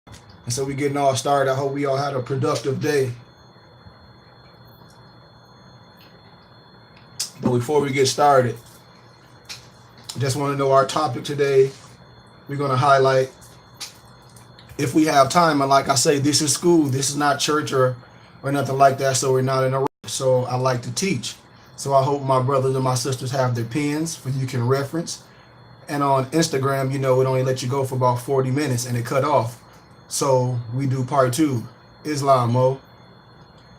And so we getting all started. I hope we all had a productive day. But before we get started, just want to know our topic today. We're going to highlight, if we have time, and like I say, this is school. This is not church or nothing like that, so we're not in a rush. So I like to teach. So I hope my brothers and my sisters have their pens for you can reference. And on Instagram, it only let you go for about 40 minutes and it cut off. So we do part two, Islam Mo.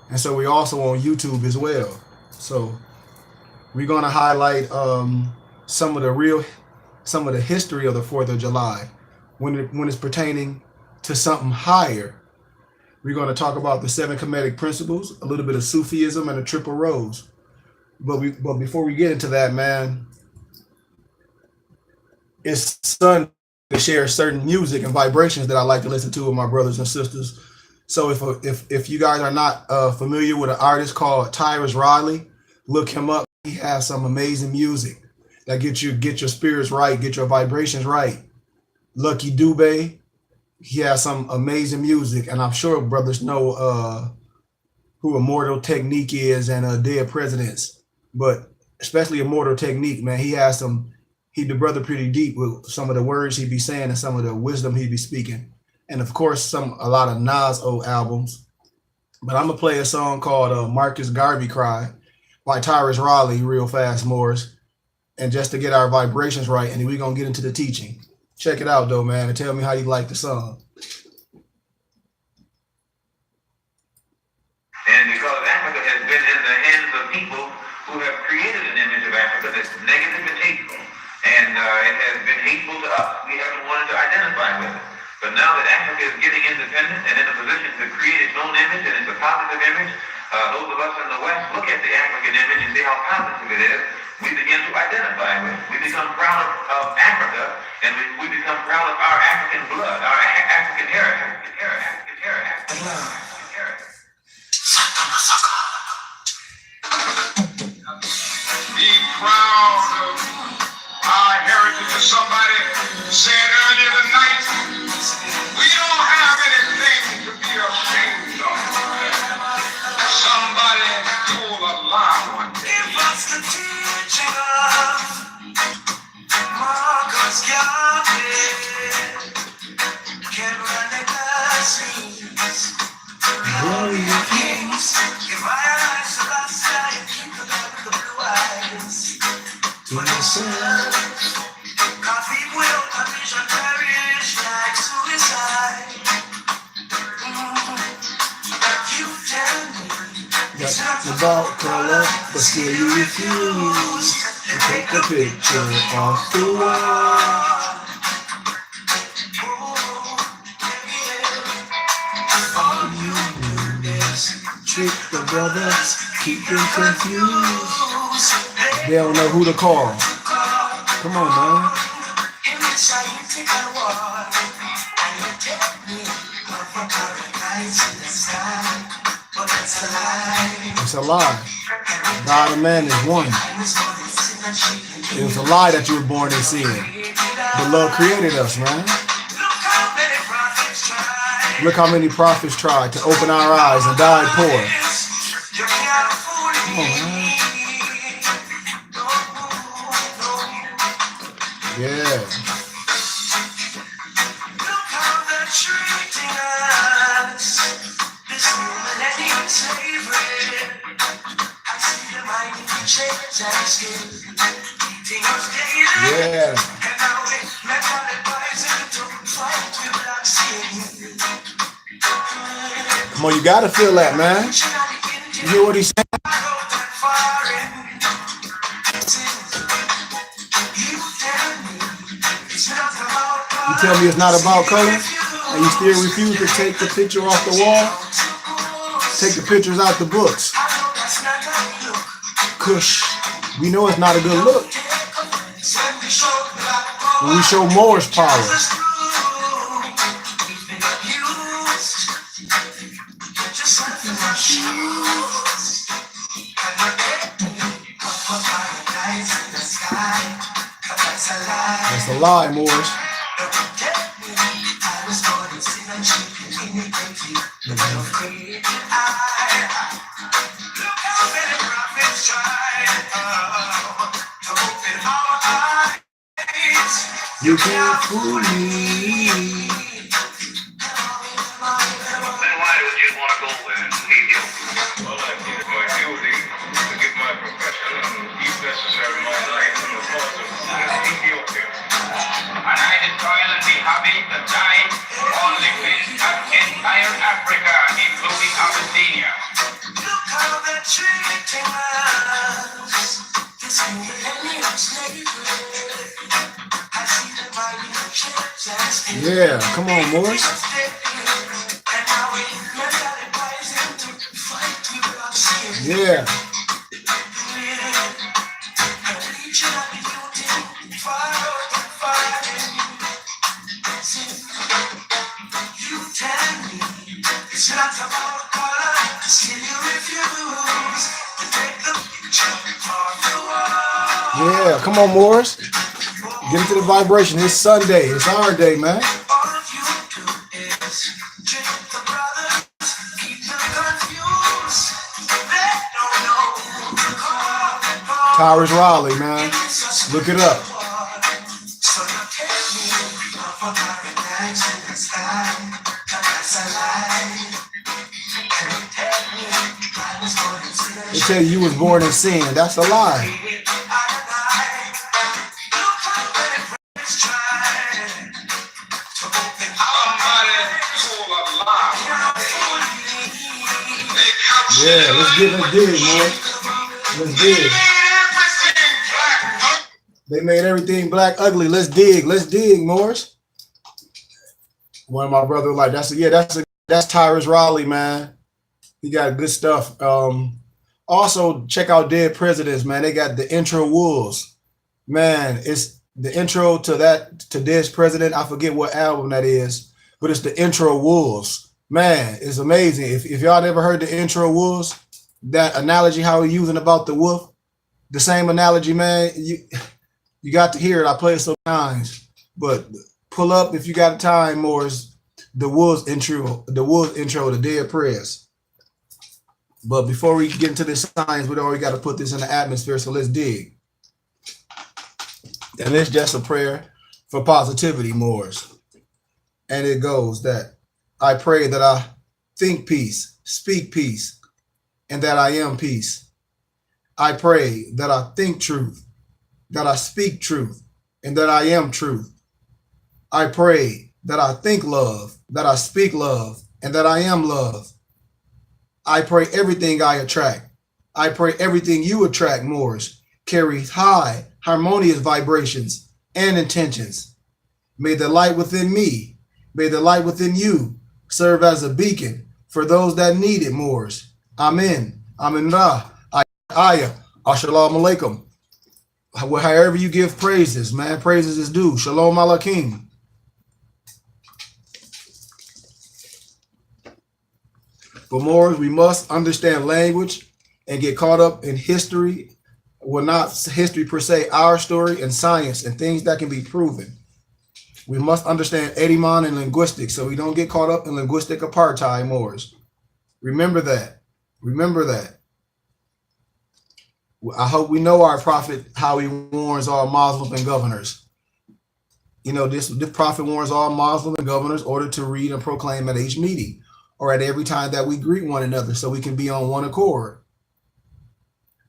And so we're also on YouTube as well. So we're going to highlight some of the history of the 4th of July when it's pertaining to something higher. We're going to talk about the 7 Kemetic principles, a little bit of Sufism, and a triple rose. But before we get into that, man, it's Sunday to share certain music and vibrations that I like to listen to with my brothers and sisters. So if you guys are not familiar with an artist called Tyrus Riley, look him up. He has some amazing music that get your spirits right, get your vibrations right. Lucky Dube, he has some amazing music, and I'm sure brothers know who Immortal Technique is and Dead Presidents, but especially Immortal Technique, man. He the brother pretty deep with some of the words he be saying and some of the wisdom he be speaking, and of course a lot of Nas old albums. But I'm gonna play a song called Marcus Garvey Cry by Tyrus Riley real fast, Morris, and just to get our vibrations right, and then we're gonna get into the teaching. Check it out though, man, and tell me how you like the song. And because Africa has been in the hands of people who have created an image of Africa that's negative and hateful, and it has been hateful to us, we haven't wanted to identify with it. But now that Africa is getting independent and in a position to create its own image, and it's a positive image, those of us in the West look at the African image and see how positive it is. We begin to identify with it. We become proud of Africa, and we become proud of our African blood, our African heritage. Be proud of our heritage. As somebody said earlier tonight, we don't have anything to be ashamed of. Somebody told a lie one day. It was the teaching of Marcus Garvey, Kemetic blessings, warrior kings. In my eyes, the last eye, keep the blue eyes. To myself, coffee will vision perish like suicide. You tell me it's not about color, but still you refuse to take a picture off the wall. All you do is trick the brothers, keep them confused. They don't know who to call. Come on, man. It's a lie. God and man is one. It was a lie that you were born in sin. But love created us, man. Look how many prophets tried to open our eyes and died poor. Come on, man. Yeah. Yeah. Come on, you gotta feel that, man. You hear what he's saying? You tell me it's not about color, and you still refuse to take the picture off the wall? Take the pictures out the books. Kush. We know it's not a good look. When we show Moore's power. That's a lie, Morris. You can't fool me. Then why would you want to go there? Ethiopia? Well, I did my duty to give my profession and if necessary my life in the cause of Ethiopia. And I destroy the habit, the time, all liquids of entire Africa, including Abyssinia. Look how they're treating us. This millennium slavery. I see the mighty ships and still. Yeah, come on, Morris. Yeah. Yeah, come on, Morris. Get into the vibration. It's Sunday. It's our day, man. Tyrus Raleigh, man. Look it up. They tell you was born in sin. That's a lie. Yeah, let's dig, man. Let's dig. They made everything black ugly. Let's dig, Morris. One of my brothers like that's Tyrus Raleigh, man. He got good stuff. Also check out Dead Presidents, man. They got the intro wolves. Man, it's the intro to Dead President. I forget what album that is, but it's the intro wolves. Man, it's amazing. If y'all never heard the intro wolves, that analogy how he's using about the wolf, the same analogy, man. You got to hear it. I play it so times, but pull up if you got time, Morris. The wolves intro, the Dead Prayers. But before we get into this science, we already got to put this in the atmosphere. So let's dig. And it's just a prayer for positivity, Morris. And it goes that I pray that I think peace, speak peace, and that I am peace. I pray that I think truth, that I speak truth, and that I am truth. I pray that I think love, that I speak love, and that I am love. I pray everything I attract. I pray everything you attract, Morris, carries high, harmonious vibrations and intentions. May the light within me, may the light within you serve as a beacon for those that need it, Morris. Amen. Amen. Ayah. Assalamu alaikum. However you give praises, man, praises is due. Shalom alaikum. But Morris, we must understand language and get caught up in history. Well, not history per se, our story and science and things that can be proven. We must understand etymon and linguistics so we don't get caught up in linguistic apartheid, Morris. Remember that. Remember that. I hope we know our prophet, how he warns all Muslims and governors. You know, this prophet warns all Muslim and governors ordered to read and proclaim at each meeting or at every time that we greet one another so we can be on one accord.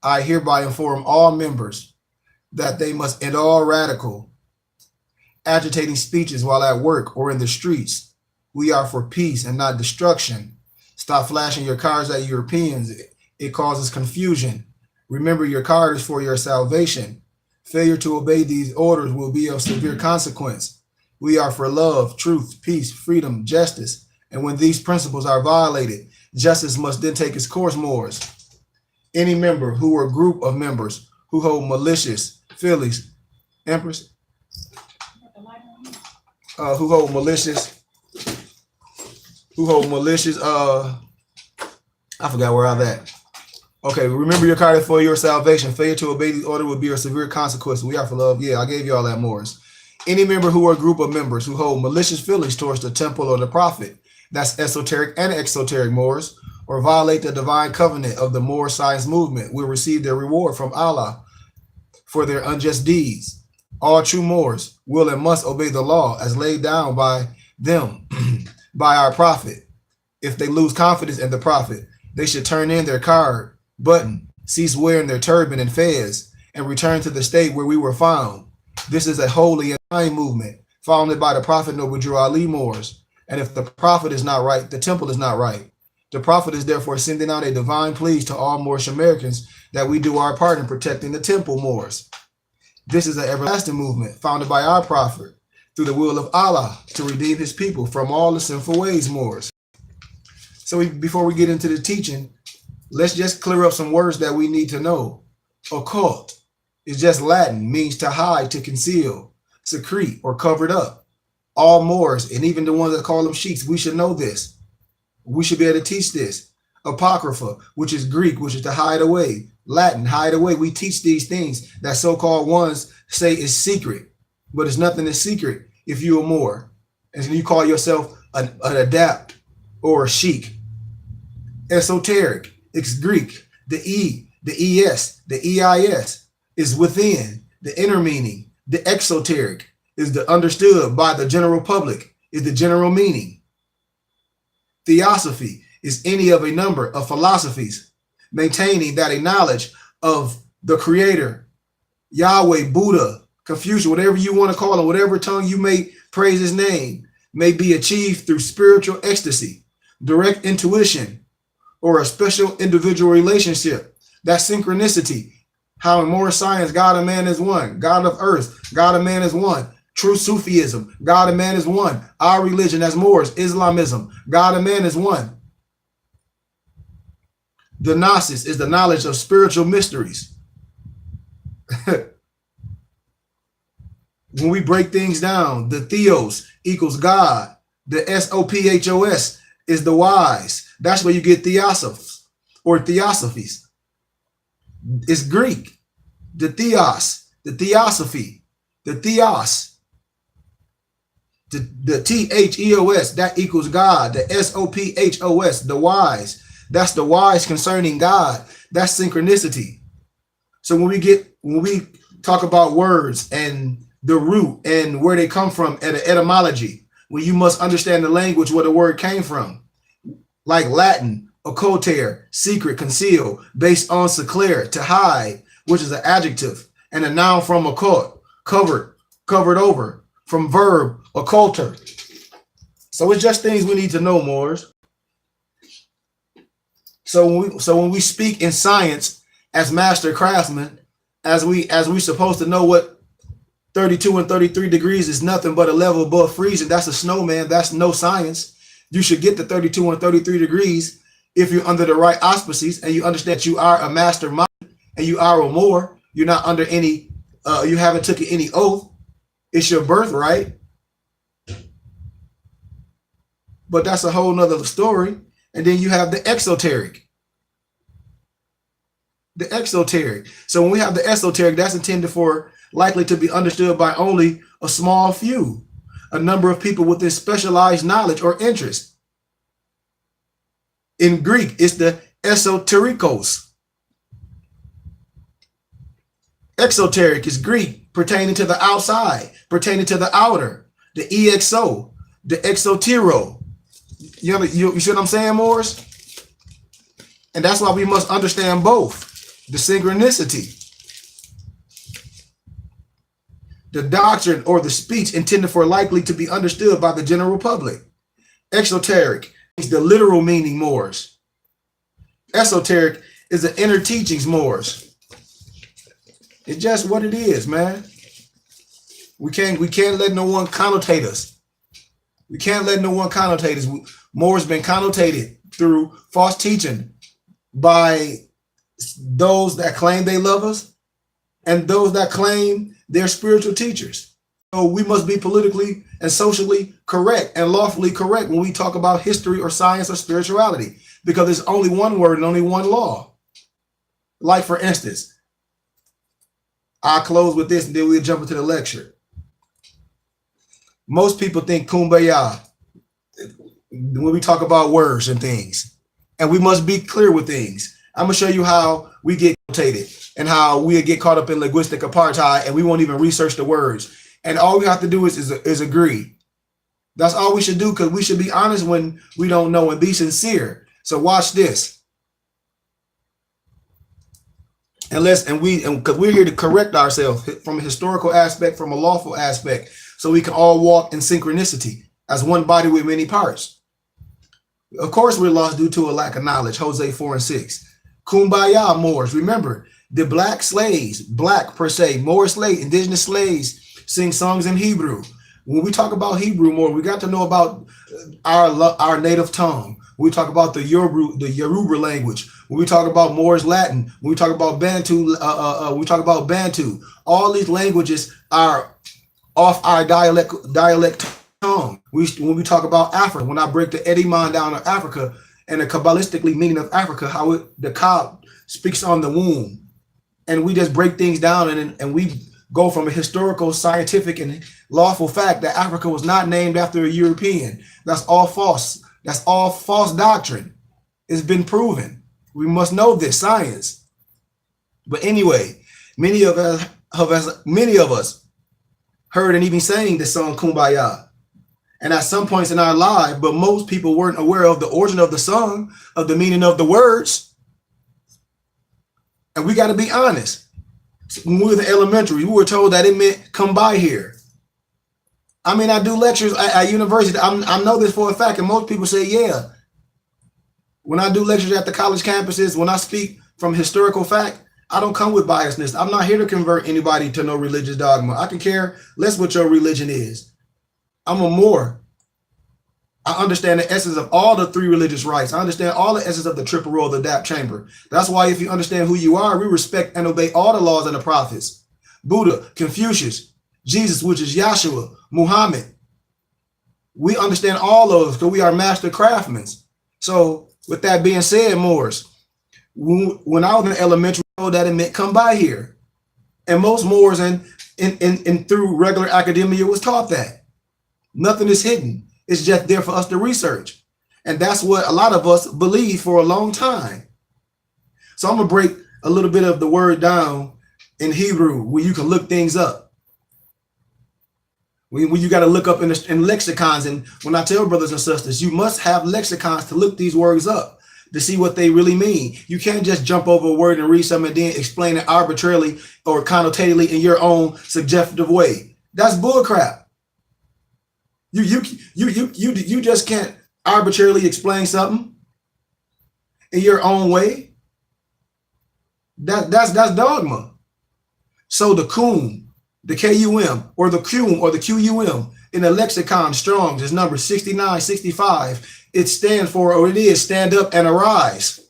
I hereby inform all members that they must end all radical, agitating speeches while at work or in the streets. We are for peace and not destruction. Stop flashing your cards at Europeans. It causes confusion. Remember, your card is for your salvation. Failure to obey these orders will be of severe consequence. We are for love, truth, peace, freedom, justice. And when these principles are violated, justice must then take its course, Morris. Any member who or group of members who hold malicious feelings, Empress, who hold malicious, I forgot where I'm at. Okay, remember your card is for your salvation. Failure to obey the order will be a severe consequence. We are for love. Yeah, I gave you all that, Morris. Any member who or group of members who hold malicious feelings towards the temple or the prophet, that's esoteric and exoteric Moors, or violate the divine covenant of the Moor science movement, will receive their reward from Allah for their unjust deeds. All true Moors will and must obey the law as laid down by them, by our prophet. If they lose confidence in the prophet, they should turn in their card button, cease wearing their turban and fez, and return to the state where we were found. This is a holy and divine movement founded by the Prophet Noble Drew Ali Moors. And if the prophet is not right, the temple is not right. The prophet is therefore sending out a divine plea to all Moorish Americans that we do our part in protecting the temple Moors. This is an everlasting movement founded by our prophet through the will of Allah to redeem his people from all the sinful ways Moors. So before we get into the teaching, let's just clear up some words that we need to know. Occult is just Latin, means to hide, to conceal, secrete, or covered up. All Moors, and even the ones that call them sheiks, we should know this. We should be able to teach this. Apocrypha, which is Greek, which is to hide away. Latin, hide away. We teach these things that so-called ones say is secret, but it's nothing is secret if you're a Moor. And you call yourself an adapt or a sheik. Esoteric, it's Greek. The E, the ES, the EIS is within. The inner meaning. The exoteric is the understood by the general public, is the general meaning. Theosophy is any of a number of philosophies maintaining that a knowledge of the creator, Yahweh, Buddha, Confucius, whatever you want to call him, whatever tongue you may praise his name, may be achieved through spiritual ecstasy, direct intuition, or a special individual relationship. That synchronicity, how in more science, God and man is one. God of earth, God and man is one. True Sufism, God and man is one. Our religion as Moors, Islamism, God and man is one. The Gnosis is the knowledge of spiritual mysteries. When we break things down, the Theos equals God. The Sophos is the wise. That's where you get Theosophies or Theosophies. It's Greek. The Theos, the Theosophy, the Theos. The Theos, that equals God. The Sophos, the wise. That's the wise concerning God. That's synchronicity. So when we talk about words and the root and where they come from at an etymology, when you must understand the language where the word came from, like Latin, occultare, secret, conceal, based on seclare, to hide, which is an adjective, and a noun from occult, covered, covered over, from verb, occulter. So it's just things we need to know, Moors. So when we speak in science as master craftsmen, as we supposed to know what 32 and 33 degrees is nothing but a level above freezing. That's a snowman. That's no science. You should get to 32 and 33 degrees if you're under the right auspices and you understand that you are a mastermind and you are a Moor. You're not under any, you haven't taken any oath. It's your birthright. But that's a whole nother story. And then you have the exoteric. The exoteric. So when we have the esoteric, that's intended for likely to be understood by only a small few, a number of people with this specialized knowledge or interest. In Greek, it's the esoterikos. Exoteric is Greek, pertaining to the outside, pertaining to the outer. The EXO, the exotero. You see what I'm saying, Morris? And that's why we must understand both. The synchronicity, the doctrine or the speech intended for likely to be understood by the general public. Exoteric is the literal meaning, Moors. Esoteric is the inner teachings, Moors. It's just what it is, man. We can't let no one connotate us. We can't let no one connotate us. Moors been connotated through false teaching by those that claim they love us and those that claim they're spiritual teachers. So we must be politically and socially correct and lawfully correct when we talk about history or science or spirituality, because there's only one word and only one law. Like, for instance, I'll close with this and then we'll jump into the lecture. Most people think kumbaya when we talk about words and things, and we must be clear with things. I'm gonna show you how we get rotated and how we get caught up in linguistic apartheid, and we won't even research the words. And all we have to do is agree. That's all we should do, because we should be honest when we don't know and be sincere. So watch this. And because we're here to correct ourselves from a historical aspect, from a lawful aspect, so we can all walk in synchronicity as one body with many parts. Of course, we're lost due to a lack of knowledge. Hosea 4:6. Kumbaya, Moors. Remember, the black slaves, black per se, Moor slaves, indigenous slaves, sing songs in Hebrew. When we talk about Hebrew more, we got to know about our native tongue. When we talk about the Yoruba language. When we talk about Moorish Latin. When we talk about Bantu, we talk about Bantu. All these languages are off our dialect tongue. When we talk about Africa, when I break the Ediman down of Africa and the Kabbalistically meaning of Africa, how the Kab speaks on the womb, and we just break things down and we go from a historical, scientific, and lawful fact that Africa was not named after a European. That's all false. That's all false doctrine. It's been proven. We must know this science. But anyway, many of us heard and even sang the song Kumbaya. And at some points in our life, but most people weren't aware of the origin of the song, of the meaning of the words. And we got to be honest. When we were in elementary, we were told that it meant come by here. I mean, I do lectures at university. I know this for a fact, and most people say, yeah. When I do lectures at the college campuses, when I speak from historical fact, I don't come with biasness. I'm not here to convert anybody to no religious dogma. I can care less what your religion is. I'm a Moor. I understand the essence of all the three religious rites. I understand all the essence of the triple roll, the dap chamber. That's why if you understand who you are, we respect and obey all the laws and the prophets. Buddha, Confucius, Jesus, which is Yahshua, Muhammad. We understand all those because we are master craftsmen. So with that being said, Moors, when I was in elementary, I told that it meant come by here. And most Moors and through regular academia was taught that. Nothing is hidden. It's just there for us to research. And that's what a lot of us believe for a long time. So I'm going to break a little bit of the word down in Hebrew where you can look things up. When you got to look up in lexicons. And when I tell brothers and sisters, you must have lexicons to look these words up to see what they really mean. You can't just jump over a word and read something and then explain it arbitrarily or connotatively in your own suggestive way. That's bullcrap. You just can't arbitrarily explain something in your own way. That's dogma. So the cum, the KUM, or the cum, or the QUM in the lexicon Strong's is number 6965. It stands for, or it is, stand up and arise.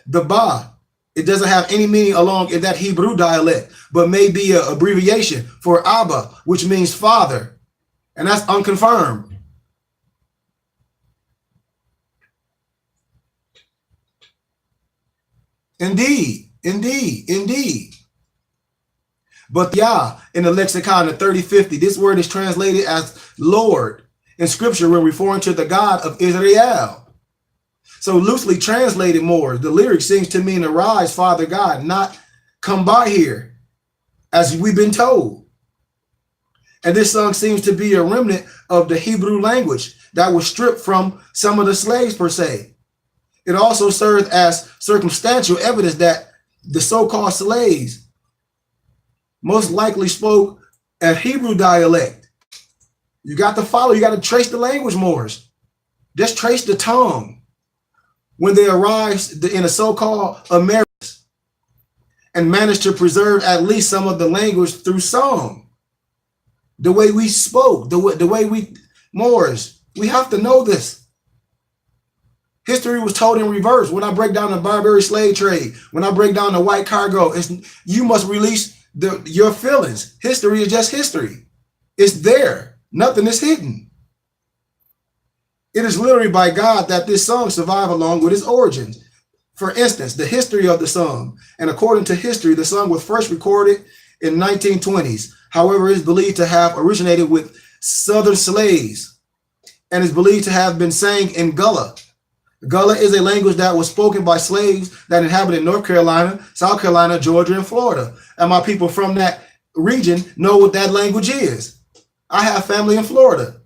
The ba, it doesn't have any meaning along in that Hebrew dialect, but may be an abbreviation for Abba, which means father. And that's unconfirmed. Indeed. But Yah in the lexicon of 3050, this word is translated as Lord in scripture when referring to the God of Israel. So loosely translated more, the lyric seems to mean arise, Father God, not come by here, as we've been told. And this song seems to be a remnant of the Hebrew language that was stripped from some of the slaves per se. It also served as circumstantial evidence that the so-called slaves most likely spoke a Hebrew dialect. You got to follow, you got to trace the language, Moors. Just trace the tongue. When they arrived in the so-called Americas and managed to preserve at least some of the language through song. The way we spoke, the way we, Moors, we have to know this. History was told in reverse. When I break down the Barbary slave trade, when I break down the white cargo, you must release your feelings. History is just history. It's there. Nothing is hidden. It is literally by God that this song survived along with its origins. For instance, the history of the song. And according to history, the song was first recorded in 1920s. However, it is believed to have originated with southern slaves and is believed to have been sang in Gullah. Gullah is a language that was spoken by slaves that inhabited North Carolina, South Carolina, Georgia, and Florida. And my people from that region know what that language is. I have family in Florida,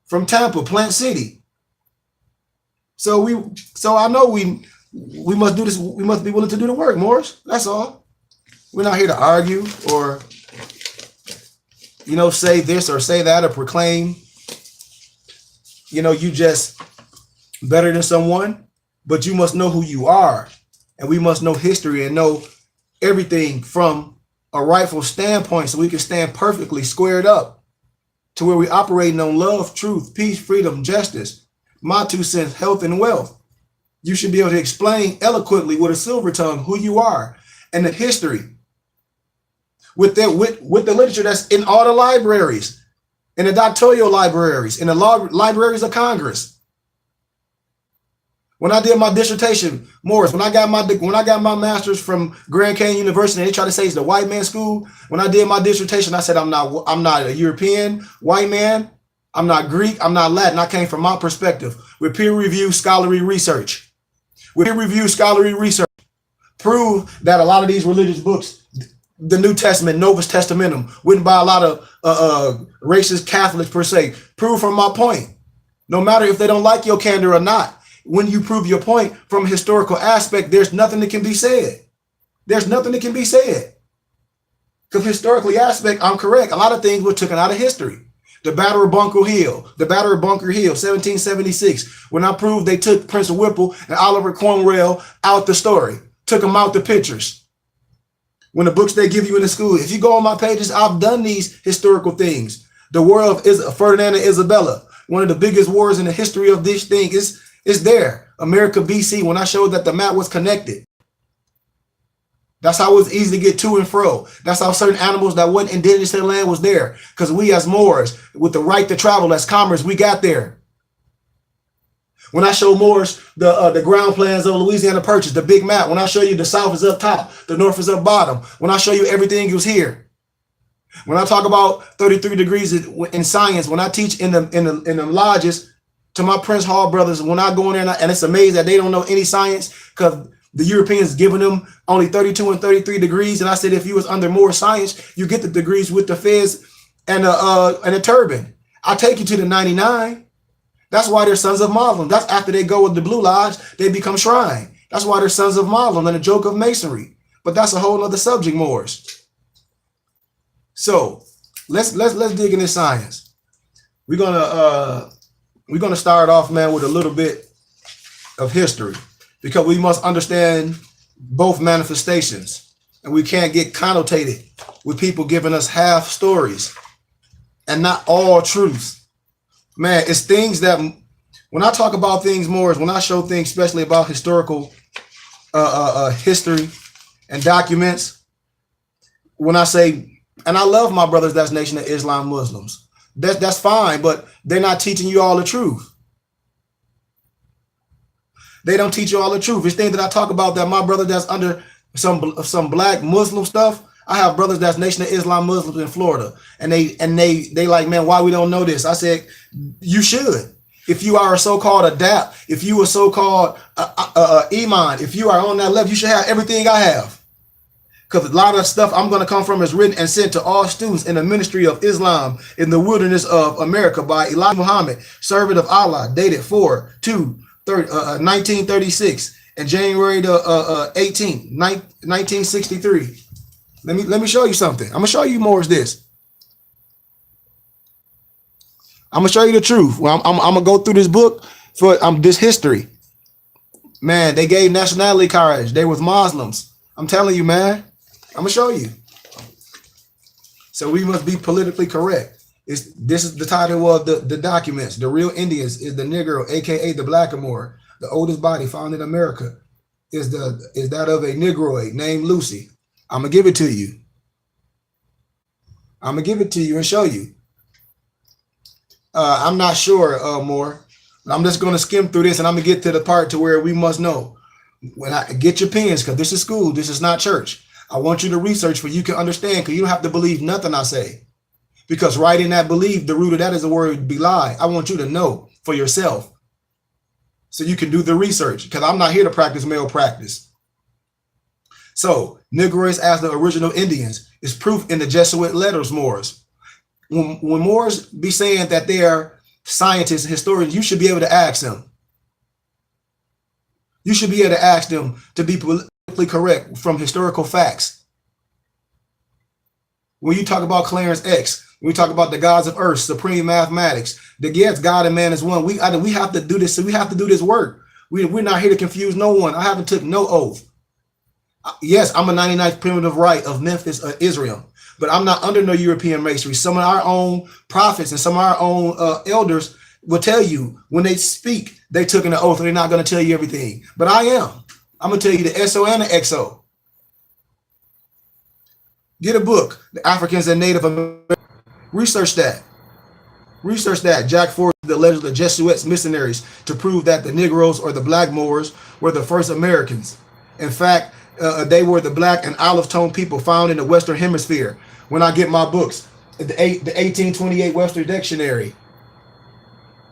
from Tampa, Plant City. So I know we must do this. We must be willing to do the work, Morris. That's all. We're not here to argue or, say this or say that or proclaim, you just better than someone, but you must know who you are. And we must know history and know everything from a rightful standpoint so we can stand perfectly squared up to where we operating on love, truth, peace, freedom, justice. My 2 cents, health and wealth. You should be able to explain eloquently with a silver tongue who you are and the history with the literature that's in all the libraries, in the doctoral libraries, in the libraries of Congress. When I did my dissertation, Morris, when I got my master's from Grand Canyon University, and they try to say it's the white man school. When I did my dissertation, I said I'm not a European white man. I'm not Greek. I'm not Latin. I came from my perspective with peer-reviewed scholarly research. With peer-reviewed scholarly research, prove that a lot of these religious books, the New Testament, Novus Testamentum, written by a lot of racist Catholics per se, prove from my point. No matter if they don't like your candor or not. When you prove your point from a historical aspect, there's nothing that can be said. There's nothing that can be said. Because historically aspect, I'm correct. A lot of things were taken out of history. The Battle of Bunker Hill, 1776. When I proved they took Prince of Whipple and Oliver Cromwell out the story, took them out the pictures. When the books they give you in the school, if you go on my pages, I've done these historical things. The War of Ferdinand and Isabella, one of the biggest wars in the history of this thing is there. America BC, when I showed that the map was connected. That's how it was easy to get to and fro. That's how certain animals that wasn't indigenous to the land was there. Because we as Moors, with the right to travel as commerce, we got there. When I show Moors the ground plans of Louisiana Purchase, the big map, when I show you the South is up top, the North is up bottom, when I show you everything was here. When I talk about 33 degrees in science, when I teach in the lodges, to my Prince Hall brothers, when I go in there, and it's amazing that they don't know any science because the Europeans giving them only 32 and 33 degrees. And I said, if you was under more science, you get the degrees with the fez and a turban. I take you to the 99. That's why they're sons of Muslim. That's after they go with the Blue Lodge, they become shrine. That's why they're sons of Muslim and a joke of masonry. But that's a whole other subject, Moors. So let's dig into science. We're gonna start off, man, with a little bit of history because we must understand both manifestations and we can't get connotated with people giving us half stories and not all truths. Man, it's things that when I talk about things more is when I show things, especially about historical history and documents, when I say, and I love my brothers that's Nation of Islam Muslims. That's fine, but they're not teaching you all the truth. They don't teach you all the truth. It's things that I talk about that my brother that's under some black Muslim stuff. I have brothers that's Nation of Islam Muslims in Florida, and they like, man, why we don't know this? I said, you should. If you are a so-called adapt, if you are so-called iman, if you are on that level, you should have everything I have. Because a lot of stuff I'm going to come from is written and sent to all students in the ministry of Islam in the wilderness of America by Elijah Muhammad, servant of Allah, dated 1936 and January 18th, 1963. Let me show you something. I'm going to show you more of this. I'm going to show you the truth. Well, I'm going to go through this book for this history. Man, they gave nationality cards. They was Muslims. I'm telling you, man. I'm going to show you. So we must be politically correct. This is the title of the documents. The real Indians is the Negro, aka the Blackamoor. The oldest body found in America is that of a Negroid named Lucy. I'm gonna give it to you. I'm gonna give it to you and show you. I'm not sure more. I'm just gonna skim through this and I'm gonna get to the part to where we must know. When I get your pens, because this is school, this is not church. I want you to research for you can understand, because you don't have to believe nothing I say. Because right in that belief, the root of that is the word belie. I want you to know for yourself so you can do the research, because I'm not here to practice male practice. So, Negroes as the original Indians is proof in the Jesuit letters, Moors. When Moors be saying that they are scientists and historians, you should be able to ask them. You should be able to ask them to be politically correct from historical facts. When you talk about Clarence X, when we talk about the gods of earth, supreme mathematics, the yes, God and man is one. We have to do this. So we have to do this work. We're not here to confuse no one. I haven't took no oath. Yes, I'm a 99th primitive right of Memphis, Israel, but I'm not under no European masonry. Some of our own prophets and some of our own elders will tell you when they speak, they took an oath and they're not going to tell you everything. But I am. I'm going to tell you the SO and the XO. Get a book, The Africans and Native Americans. Research that. Research that. Jack Ford, the legend of the Jesuits missionaries to prove that the Negroes or the Black Moors were the first Americans. In fact, they were the black and olive tone people found in the Western Hemisphere. When I get my books, the 1828 Webster Dictionary,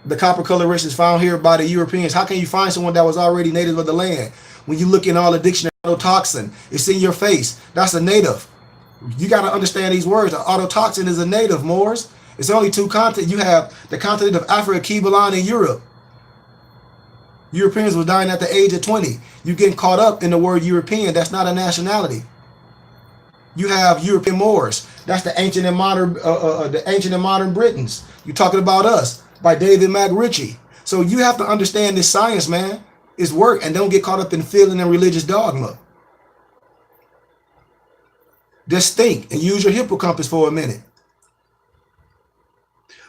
the copper coloration is found here by the Europeans. How can you find someone that was already native of the land? When you look in all the dictionary, autotoxin, it's in your face. That's a native. You got to understand these words. An autotoxin is a native, Moors. It's only two continents. You have the continent of Africa, Kemetic, and Europe. Europeans were dying at the age of 20. You getting caught up in the word European. That's not a nationality. You have European Moors. That's the ancient and modern Britons. You're talking about us by David McRitchie. So you have to understand this science, man. It's work, and don't get caught up in feeling and religious dogma. Just think and use your hippocampus for a minute.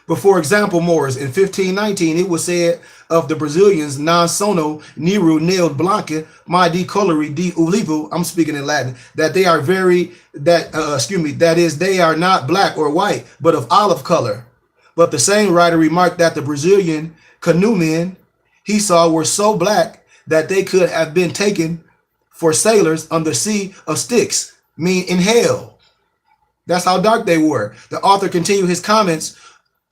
But for example, Moors, in 1519, it was said of the Brazilians, non sono nero nel blanca, mai di colore di ulivo, I'm speaking in Latin, that they are that is, they are not black or white, but of olive color. But the same writer remarked that the Brazilian canoe men he saw were so black that they could have been taken for sailors on the Sea of Styx, mean in hell. That's how dark they were. The author continued his comments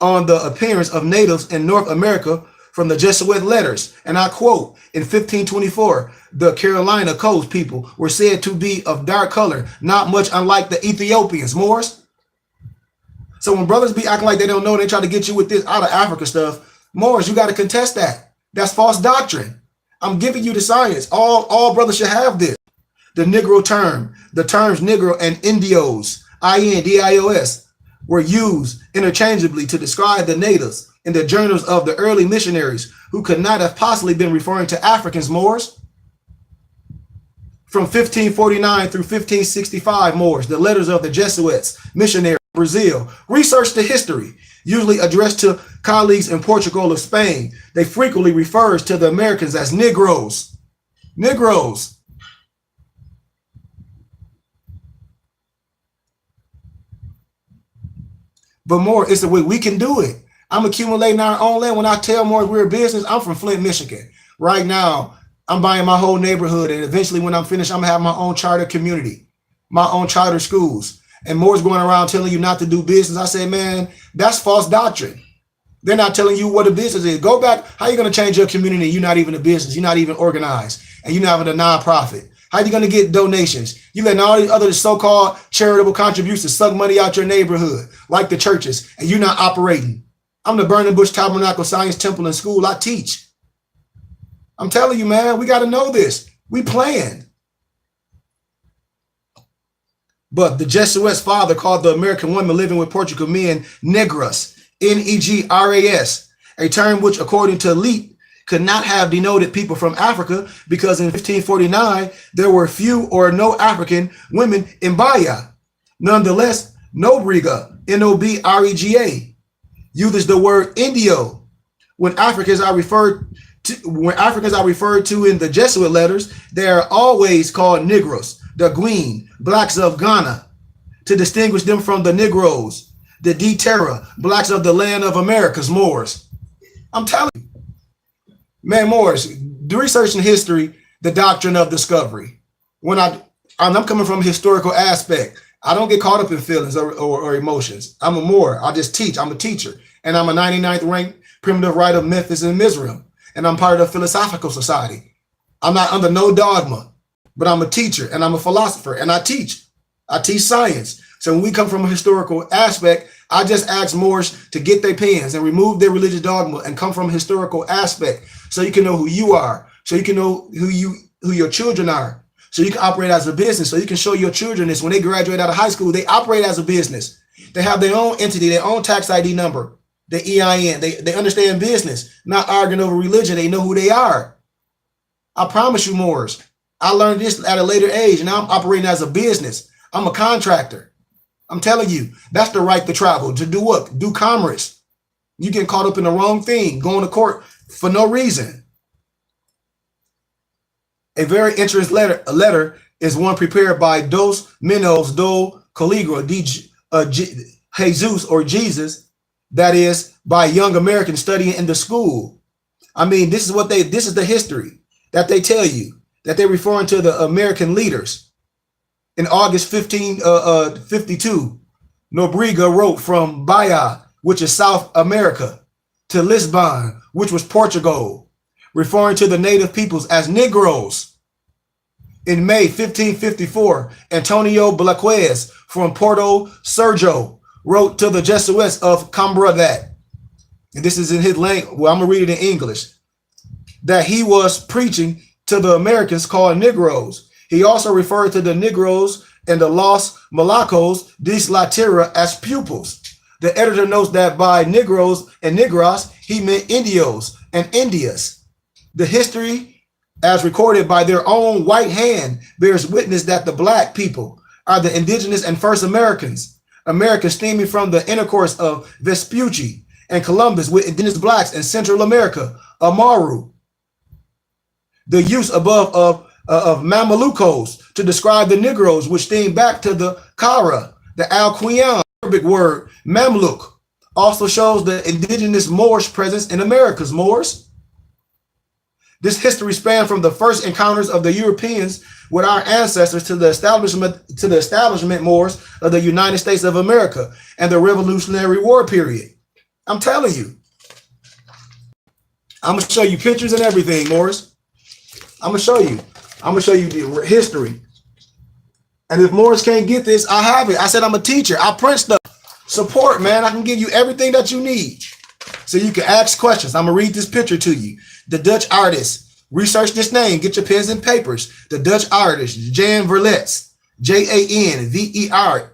on the appearance of natives in North America from the Jesuit letters. And I quote, in 1524, the Carolina coast people were said to be of dark color, not much unlike the Ethiopians. Moors. So when brothers be acting like they don't know, they try to get you with this out of Africa stuff. Moors, you got to contest that. That's false doctrine. I'm giving you the science. All brothers should have this. The Negro term, the terms Negro and Indios, I-N-D-I-O-S, were used interchangeably to describe the natives in the journals of the early missionaries who could not have possibly been referring to Africans, Moors. From 1549 through 1565, Moors, the letters of the Jesuits, missionaries in Brazil. Research the history, usually addressed to colleagues in Portugal or Spain. They frequently refers to the Americans as Negroes. Negroes. But more, it's the way we can do it. I'm accumulating our own land. When I tell more we're a business, I'm from Flint, Michigan. Right now, I'm buying my whole neighborhood. And eventually when I'm finished, I'm gonna have my own charter community, my own charter schools. And more's going around telling you not to do business. I say, man, that's false doctrine. They're not telling you what a business is. Go back. How are you going to change your community? You're not even a business. You're not even organized. And you're not even a nonprofit. How are you going to get donations? You letting all these other so-called charitable contributions suck money out your neighborhood, like the churches, and you're not operating. I'm the Burning Bush Tabernacle Science Temple and School. I teach. I'm telling you, man, we got to know this. We planned. But the Jesuits' father called the American women living with Portugal men negras, Negras, a term which, according to Leet, could not have denoted people from Africa because in 1549, there were few or no African women in Bahia. Nonetheless, Nobrega, N-O-B-R-E-G-A, uses the word Indio. When Africans are referred to in the Jesuit letters, they are always called Negros, the Guine, blacks of Ghana, to distinguish them from the Negroes, the De Terra, blacks of the land of America's Moors. I'm telling you, man, Moors, do research in history, the doctrine of discovery. I'm coming from a historical aspect. I don't get caught up in feelings or emotions. I'm a Moor. I just teach. I'm a teacher. And I'm a 99th ranked primitive writer of Memphis and Mizraim. And I'm part of the Philosophical Society. I'm not under no dogma, but I'm a teacher and I'm a philosopher and I teach. I teach science. So when we come from a historical aspect, I just ask Moors to get their pens and remove their religious dogma and come from a historical aspect so you can know who you are, so you can know who your children are, so you can operate as a business, so you can show your children this when they graduate out of high school, they operate as a business. They have their own entity, their own tax ID number, the EIN. They understand business, not arguing over religion. They know who they are. I promise you, Moors. I learned this at a later age, and now I'm operating as a business. I'm a contractor. I'm telling you, that's the right to travel, to do what? Do commerce. You get caught up in the wrong thing, going to court for no reason. A very interesting letter is one prepared by Dos Menos do Coligro de Jesus or Jesus, that is by young Americans studying in the school. I mean, this is the history that they tell you, that they're referring to the American leaders. In August 1552, Nobrega wrote from Bahia, which is South America, to Lisbon, which was Portugal, referring to the native peoples as Negroes. In May 1554, Antonio Blaquez from Porto Sergio wrote to the Jesuits of Coimbra that, and this is in his language, well, I'm going to read it in English, that he was preaching to the Americans called Negroes. He also referred to the Negroes and the Los Malacos de la Tierra as pupils. The editor notes that by Negroes and Negras, he meant Indios and Indias. The history, as recorded by their own white hand, bears witness that the black people are the indigenous and first Americans stemming from the intercourse of Vespucci and Columbus with indigenous blacks in Central America, Amaru. The use above of Mamelucos to describe the Negroes, which stem back to the Kara, the Alquran Arabic word Mamluk, also shows the indigenous Moorish presence in America's Moors. This history spanned from the first encounters of the Europeans with our ancestors to the establishment Moors of the United States of America and the Revolutionary War period. I'm telling you. I'm going to show you pictures and everything, Moors. I'm going to show you. I'm going to show you the history. And if Morris can't get this, I have it. I said I'm a teacher. I print stuff. Support, man. I can give you everything that you need. So you can ask questions. I'm going to read this picture to you. The Dutch artist. Research this name. Get your pens and papers. The Dutch artist, Jan Verletz. Janverelst.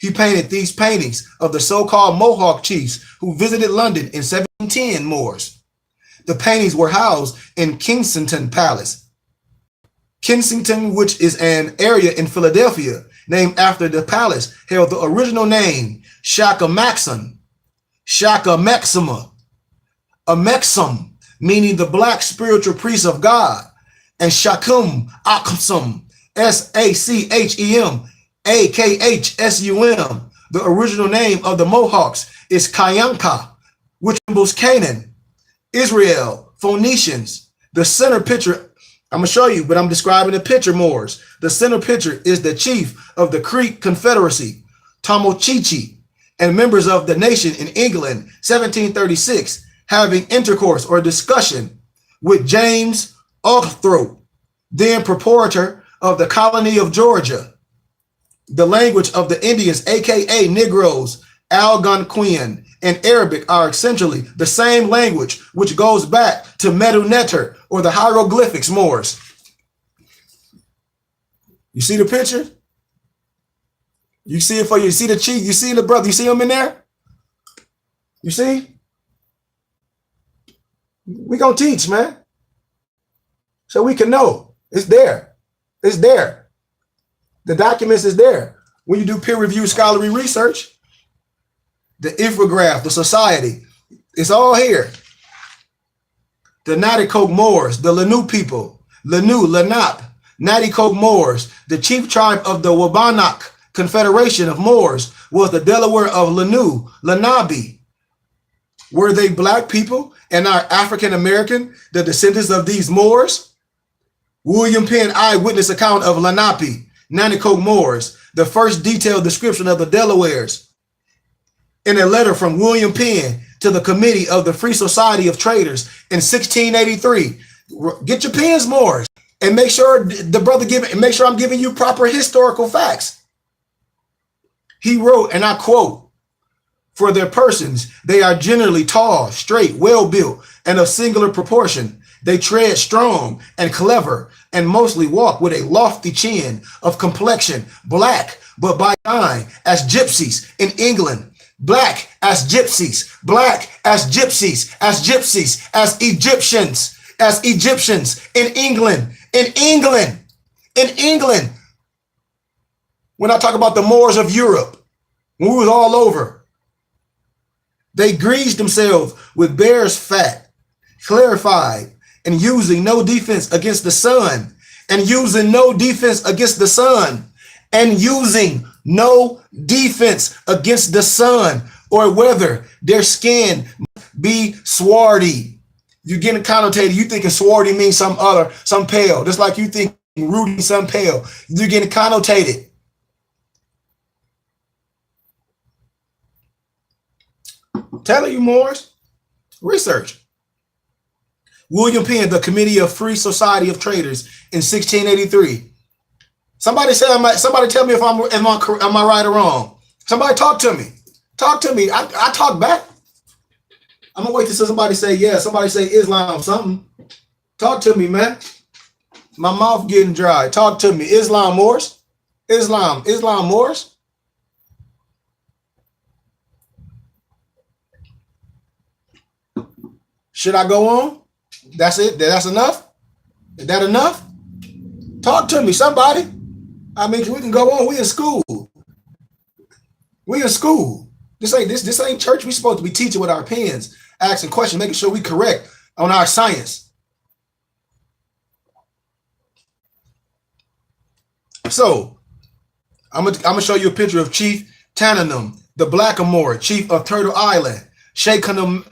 He painted these paintings of the so-called Mohawk chiefs who visited London in 1710 Moors. The paintings were housed in Kensington Palace. Kensington, which is an area in Philadelphia named after the palace, held the original name Shaka Maxim, Shaka Maxima, a Maxim, meaning the black spiritual priest of God, and Shakum Akhsum, Sachem, Akhsum. The original name of the Mohawks is Kayanka, which symbols Canaan, Israel, Phoenicians. The center picture, I'm going to show you, but I'm describing the picture, Moors. The center picture is the chief of the Creek Confederacy, Tomochichi, and members of the nation in England, 1736, having intercourse or discussion with James Oglethorpe, then proprietor of the colony of Georgia. The language of the Indians, aka Negroes, Algonquin, and Arabic are essentially the same language, which goes back to Medu Neter or the hieroglyphics Moors. You see the picture? You see it for you. You see the chief? You see the brother? You see him in there? You see? We gonna teach, man. So we can know. It's there. It's there. The documents is there. When you do peer-reviewed scholarly research, the infograph, the society, it's all here. The Natticoke Moors, the Lanu people, Lanu, Lanap, Natticoke Moors, the chief tribe of the Wabannock Confederation of Moors was the Delaware of Lanu, Lenabe. Were they black people and are African American, the descendants of these Moors? William Penn eyewitness account of Lenape, Nanticoke Moors, the first detailed description of the Delawares in a letter from William Penn to the Committee of the Free Society of Traders in 1683. Get your pens, Moors, and make sure the brother make sure I'm giving you proper historical facts. He wrote, and I quote, "For their persons, they are generally tall, straight, well-built, and of singular proportion. They tread strong and clever, and mostly walk with a lofty chin, of complexion black, but by nine, as gypsies in England, black as gypsies, black as gypsies, as gypsies, as Egyptians in England, in England, in England." When I talk about the Moors of Europe, when we was all over, they greased themselves with bear's fat, clarified, and using no defense against the sun, and using no defense against the sun, and using no defense against the sun or weather, their skin be swarthy. You're getting connotated. You thinking swarthy means some pale, just like you think ruddy, some pale. You're getting connotated. Telling you, Moors, research. William Penn, the Committee of Free Society of Traders in 1683. Somebody say, somebody tell me if am I right or wrong? Somebody talk to me. Talk to me. I talk back. I'm gonna wait till somebody say yeah. Somebody say Islam something. Talk to me, man. My mouth getting dry. Talk to me. Islam Moors. Islam Moors. Should I go on? That's it. That's enough. Is that enough? Talk to me, somebody. I mean, we can go on. We in school. We in school. This ain't church. We supposed to be teaching with our pens, asking questions, making sure we correct on our science. So I'm gonna show you a picture of Chief Tananum, the Blackamoor, chief of Turtle Island, Sheikhanum,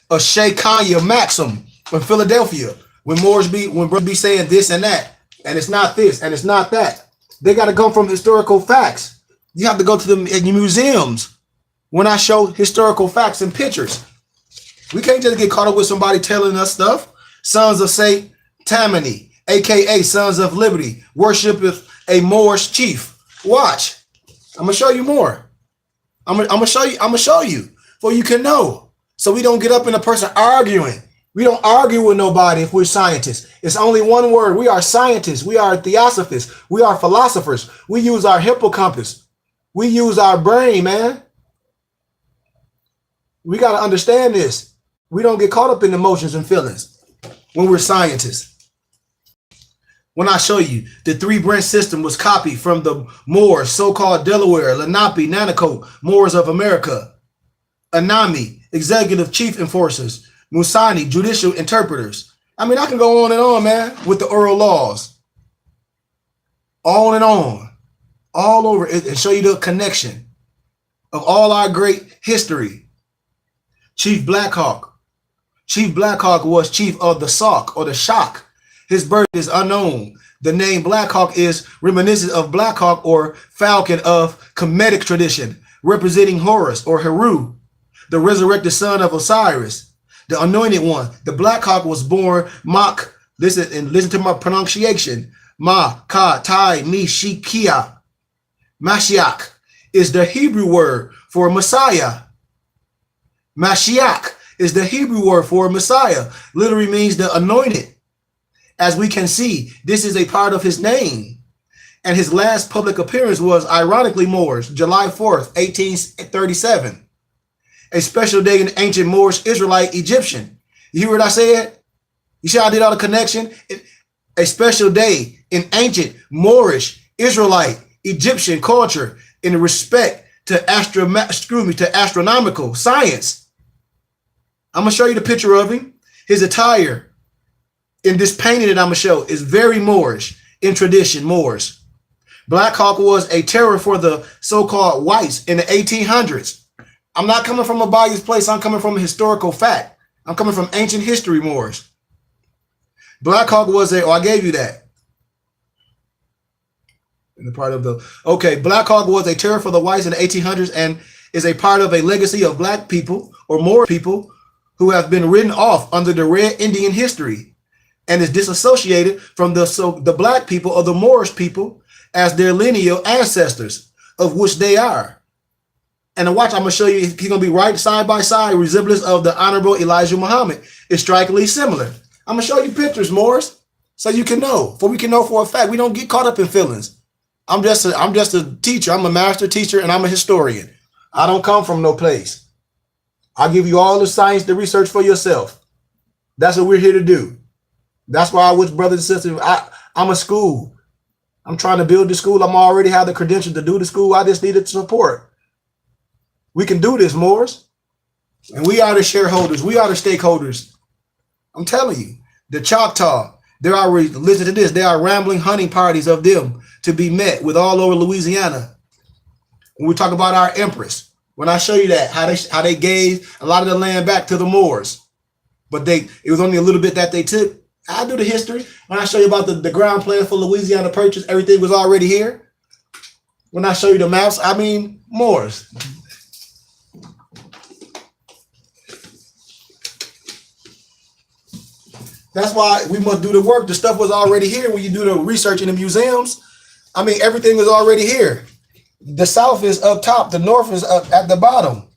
Sheikhanum Maxim from Philadelphia. When brothers be saying this and that, and it's not this and it's not that, they got to come from historical facts. You have to go to the museums when I show historical facts and pictures. We can't just get caught up with somebody telling us stuff. Sons of Saint Tammany, aka Sons of Liberty, worshipeth a Moorish chief. Watch. I'm gonna show you more. I'm gonna show you so you can know. So we don't get up in a person arguing. We don't argue with nobody if we're scientists. It's only one word. We are scientists. We are theosophists. We are philosophers. We use our hippocampus. We use our brain, man. We got to understand this. We don't get caught up in emotions and feelings when we're scientists. When I show you the three branch system was copied from the Moors, so-called Delaware, Lenape, Nanticoke, Moors of America, Anami, executive chief enforcers, Musani, judicial interpreters. I mean, I can go on and on, man, with the oral laws. On and on. All over it, and show you the connection of all our great history. Chief Blackhawk. Chief Blackhawk was chief of the Sauk or the Shock. His birth is unknown. The name Blackhawk is reminiscent of Blackhawk or Falcon of Kemetic tradition, representing Horus or Heru, the resurrected son of Osiris, the anointed one. The Black Hawk was born listen to my pronunciation. Mashiach is the Hebrew word for Messiah. Mashiach is the Hebrew word for Messiah. Literally means the anointed. As we can see, this is a part of his name. And his last public appearance was, ironically, Moors, July 4th, 1837. A special day in ancient Moorish, Israelite, Egyptian. You hear what I said? You see how I did all the connection? A special day in ancient Moorish, Israelite, Egyptian culture in respect to astronomical science. I'm going to show you the picture of him. His attire in this painting that I'm going to show is very Moorish in tradition, Moors. Black Hawk was a terror for the so-called whites in the 1800s. I'm not coming from a biased place. I'm coming from a historical fact. I'm coming from ancient history, Moors. Black Hawk was a, oh, I gave you that. In the part of the, okay, Black Hawk was a terror for the whites in the 1800s and is a part of a legacy of black people or more people who have been written off under the Red Indian history and is disassociated from the black people or the Moorish people as their lineal ancestors, of which they are. And watch, I'm going to show you, he's going to be right side by side, resemblance of the Honorable Elijah Muhammad is strikingly similar. I'm going to show you pictures, Morris, so you can know, for we can know for a fact. We don't get caught up in feelings. I'm just a teacher. I'm a master teacher and I'm a historian. I don't come from no place. I'll give you all the science to research for yourself. That's what we're here to do. That's why I wish brothers and sisters, I'm a school. I'm trying to build the school. I'm already have the credentials to do the school. I just needed support. We can do this, Morris. And we are the shareholders. We are the stakeholders. I'm telling you, the Choctaw, listen to this, there are rambling hunting parties of them to be met with all over Louisiana. When we talk about our empress, when I show you that, how they gave a lot of the land back to the Moors, but it was only a little bit that they took. I do the history. When I show you about the ground plan for Louisiana Purchase, everything was already here. When I show you the maps, I mean Moors. That's why we must do the work. The stuff was already here when you do the research in the museums. I mean, everything was already here. The South is up top. The North is up at the bottom.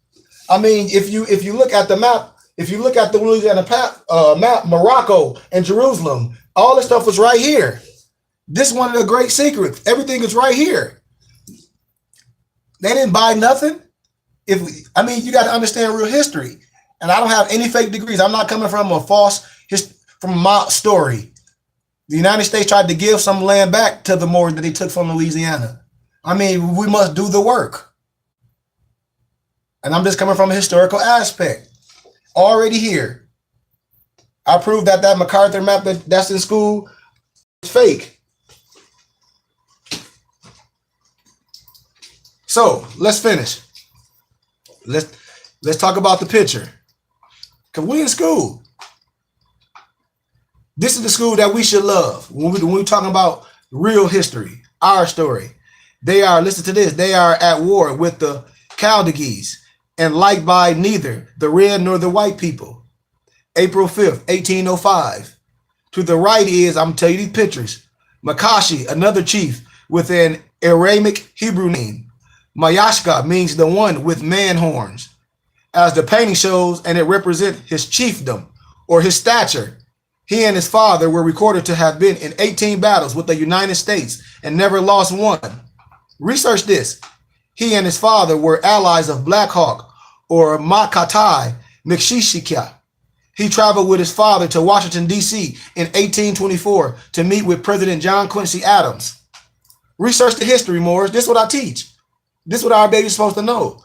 I mean, if you look at the map, if you look at the Louisiana map, Morocco and Jerusalem, all this stuff was right here. This is one of the great secrets. Everything is right here. They didn't buy nothing. You got to understand real history. And I don't have any fake degrees. I'm not coming from from my story. The United States tried to give some land back to the Moors that they took from Louisiana. I mean, we must do the work. And I'm just coming from a historical aspect. Already here. I proved that MacArthur map that's in school is fake. So let's finish. Let's talk about the picture. Because we in school. This is the school that we should love. When we're talking about real history, our story. They are, listen to this, they are at war with the Chaldees and liked by neither the red nor the white people. April 5th, 1805. To the right is, I'm telling you these pictures, Makashi, another chief with an Aramaic Hebrew name. Mayashka means the one with man horns. As the painting shows, and it represents his chiefdom or his stature. He and his father were recorded to have been in 18 battles with the United States and never lost one. Research this. He and his father were allies of Black Hawk or Makatai Mekshishika. He traveled with his father to Washington, D.C. in 1824 to meet with President John Quincy Adams. Research the history, Morris. This is what I teach. This is what our baby's supposed to know.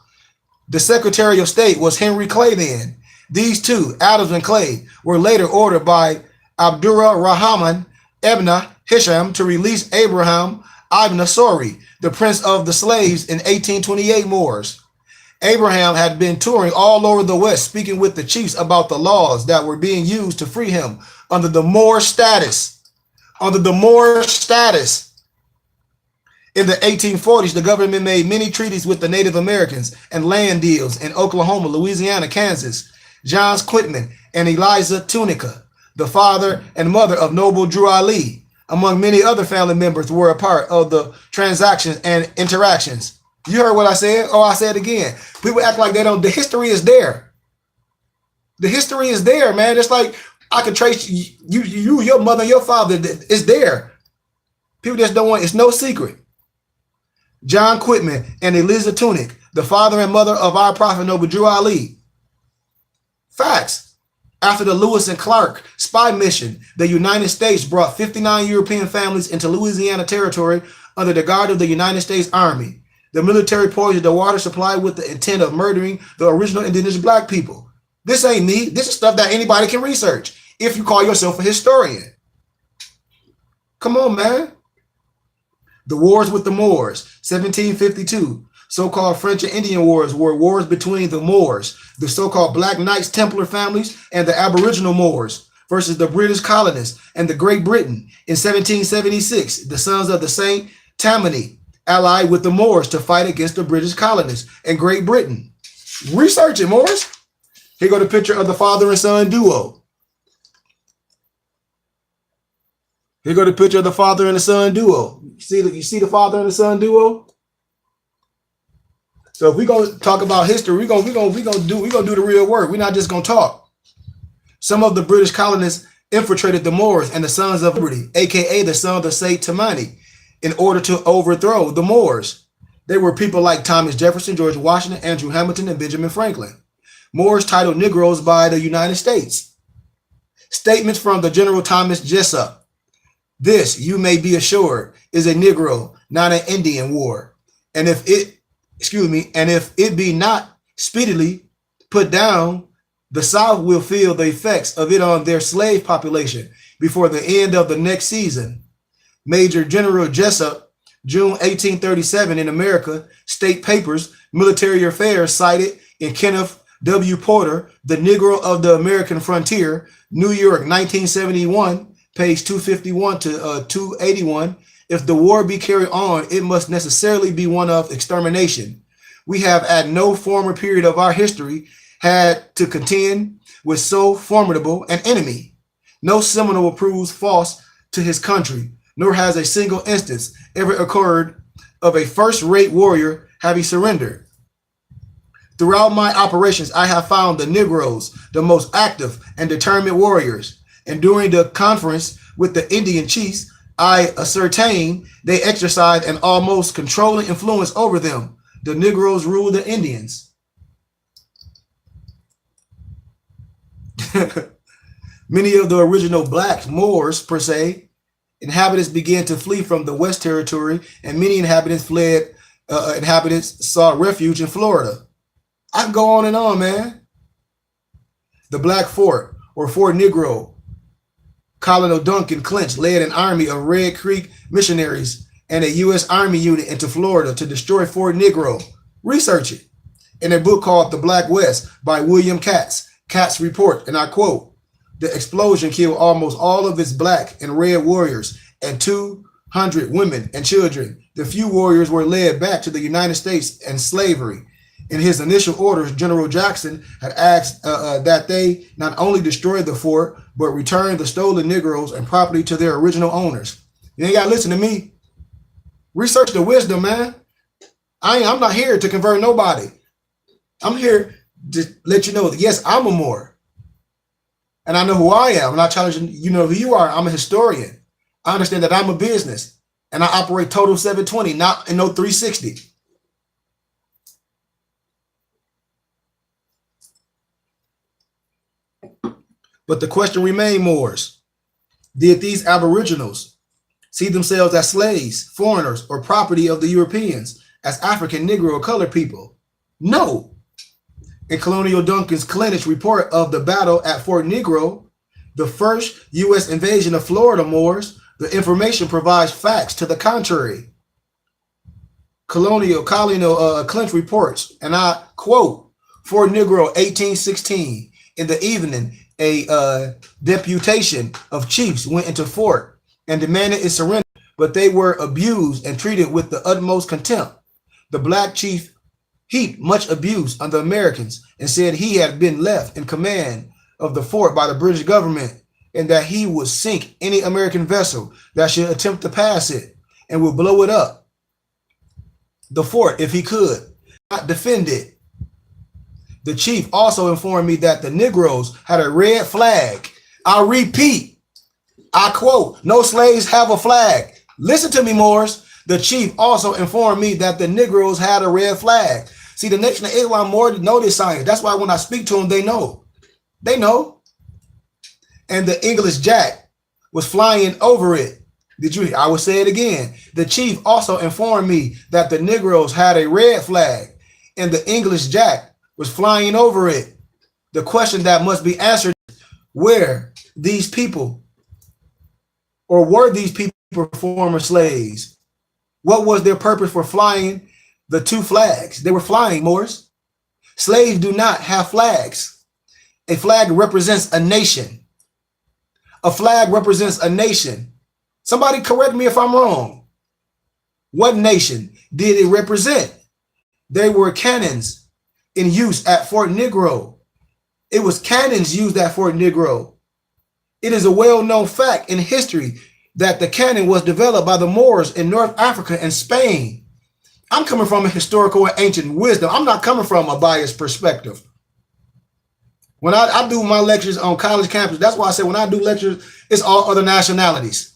The Secretary of State was Henry Clay then. These two, Adams and Clay, were later ordered by Abdurrahman Rahman Ibn Hisham to release Abraham Ibn Sori, the prince of the slaves in 1828 Moors. Abraham had been touring all over the West, speaking with the chiefs about the laws that were being used to free him under the Moor status. Under the Moor status. In the 1840s, the government made many treaties with the Native Americans and land deals in Oklahoma, Louisiana, Kansas. John Quitman and Eliza Tunica, the father and mother of Noble Drew Ali, among many other family members, were a part of the transactions and interactions. You heard what I said? Oh, I said it again. People act like they don't. The history is there. The history is there, man. It's like I could trace you, your mother, and your father. It's there. People just don't want. It's no secret. John Quitman and Eliza Tunic, the father and mother of our prophet Noble Drew Ali. Facts. After the Lewis and Clark spy mission, the United States brought 59 European families into Louisiana territory under the guard of the United States Army. The military poisoned the water supply with the intent of murdering the original indigenous black people. This ain't me. This is stuff that anybody can research if you call yourself a historian. Come on, man. The wars with the Moors, 1752. So-called French and Indian wars were wars between the Moors, the so-called Black Knights Templar families, and the Aboriginal Moors. versus the British colonists and the Great Britain. In 1776, the sons of the Saint Tammany allied with the Moors to fight against the British colonists and Great Britain. Research it, Moors. Here go the picture of the father and son duo. Here go the picture of the father and the son duo. You see the father and the son duo? So if we're gonna talk about history, we're gonna do the real work. We're not just gonna talk. Some of the British colonists infiltrated the Moors and the Sons of Liberty, aka the sons of Saint Tammany, in order to overthrow the Moors. They were people like Thomas Jefferson, George Washington, Andrew Hamilton, and Benjamin Franklin. Moors titled Negroes by the United States. Statements from the General Thomas Jessup. This, you may be assured, is a Negro, not an Indian war. And if it be not speedily put down, the South will feel the effects of it on their slave population before the end of the next season. Major General Jessup, June 1837, in America, State Papers, Military Affairs, cited in Kenneth W. Porter, The Negro of the American Frontier, New York, 1971, page 251 to 281. If the war be carried on, it must necessarily be one of extermination. We have at no former period of our history had to contend with so formidable an enemy. No Seminole proves false to his country, nor has a single instance ever occurred of a first-rate warrior having surrendered. Throughout my operations, I have found the Negroes the most active and determined warriors, and during the conference with the Indian chiefs, I ascertained they exercised an almost controlling influence over them. The Negroes rule the Indians. Many of the original black Moors, per se, inhabitants began to flee from the West Territory, and many inhabitants sought refuge in Florida. I can go on and on, man. The Black Fort, or Fort Negro, Colonel Duncan Clinch led an army of Red Creek missionaries and a U.S. Army unit into Florida to destroy Fort Negro. Research it. In a book called The Black West by William Katz, Katz report, and I quote, the explosion killed almost all of its black and red warriors and 200 women and children. The few warriors were led back to the United States and slavery. In his initial orders, General Jackson had asked that they not only destroy the fort, but return the stolen Negroes and property to their original owners. You ain't got to listen to me. Research the wisdom, man. I'm not here to convert nobody. I'm here to let you know that, yes, I'm a Moor. And I know who I am. I'm not challenging you know who you are. I'm a historian. I understand that I'm a business. And I operate total 720, not in no 360. But the question remains, Moors. Did these aboriginals see themselves as slaves, foreigners, or property of the Europeans, as African, Negro, or colored people? No. In Colonel Duncan's Clinch report of the battle at Fort Negro, the first U.S. invasion of Florida Moors, the information provides facts to the contrary. Colonel Clinch reports, and I quote, Fort Negro, 1816, in the evening, a deputation of chiefs went into fort and demanded its surrender, but they were abused and treated with the utmost contempt. The black chief heaped much abuse on the Americans and said he had been left in command of the fort by the British government and that he would sink any American vessel that should attempt to pass it and would blow it up. The fort, if he could, not defend it. The chief also informed me that the Negroes had a red flag. I repeat, I quote, no slaves have a flag. Listen to me, Moors. The chief also informed me that the Negroes had a red flag. See, the Nation of Islam more know this science. That's why when I speak to them, they know. They know. And the English Jack was flying over it. Did you? I will say it again. The chief also informed me that the Negroes had a red flag and the English Jack was flying over it. The question that must be answered, were these people former slaves? What was their purpose for flying the two flags? They were flying, Moors. Slaves do not have flags. A flag represents a nation. A flag represents a nation. Somebody correct me if I'm wrong. What nation did it represent? They were cannons in use at Fort Negro. It was cannons used at Fort Negro. It is a well-known fact in history that the cannon was developed by the Moors in North Africa and Spain. I'm coming from a historical and ancient wisdom. I'm not coming from a biased perspective. When I do my lectures on college campus, that's why I say when I do lectures, it's all other nationalities.